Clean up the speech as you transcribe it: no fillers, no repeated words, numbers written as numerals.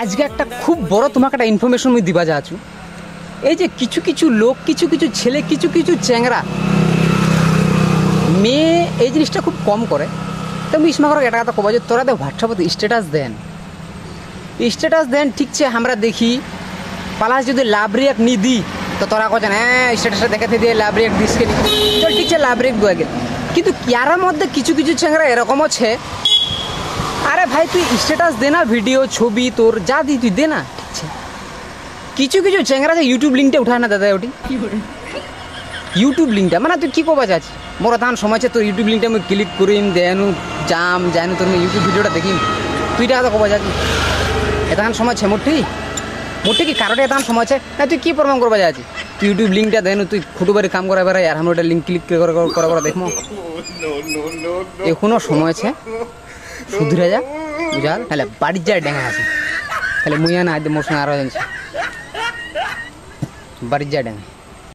আজকে একটা খুব বড় তোমাকে একটা ইনফরমেশন আমি দিবা যাচ্ছু। এই যে কিছু কিছু লোক, কিছু কিছু ছেলে, কিছু কিছু চ্যাংরা মেয়ে এই জিনিসটা খুব কম করে। তো আমি ইসমা করে এটা কথা কব যে তোরা তো হোয়াটসঅ্যাপে স্ট্যাটাস দেন ঠিকছে, আমরা দেখি পালাস যদি লাভ রিয়াক্ট নি দিই তো তোরা কছেন হ্যাঁ স্ট্যাটাসটা দেখাতে দিয়ে লাভ রিয়াক্ট দিস কে চল ঠিকছে লাভ রিয়াক্ট দু কিন্তু ইয়ার মধ্যে কিছু কিছু চ্যাংরা এরকম আছে, আরে ভাই তুই স্ট্যাটাস দে না, ভিডিও ছবি তোর যা দি তুই দে না, ঠিক আছে। কিছু কিছু চ্যাংরা যে ইউটিউব লিঙ্কটা উঠায় না দাদা, ওটি ইউটিউব লিঙ্কটা মানে তুই কী করবা চাচ্ছি মোর তখন সময় আছে তোর ইউটিউব লিঙ্কটা আমি ক্লিক করিম দেনু জানু তোর ইউটিউব ভিডিওটা দেখিম, তুই এটা কথা কবা যাচ্ছি এতক্ষণ সময় আছে মোটি কি কারোটা এতক্ষণ সময় আছে না, তুই কী প্রমাণ করবা যাচ্ছি তুই ইউটিউব লিঙ্কটা দেনু তুই খুটু বাড়ি কাম করা বেড়াই আর আমরা ওটা লিঙ্ক ক্লিক করে দেখবো এখনও সময় আছে, শুধরে যা বুঝাল তাহলে বাড়ির যায় ডেঙা আছে তাহলে মুইয়া না মোর সঙ্গে আরও জানছি বাড়ির যায় ডেঙা।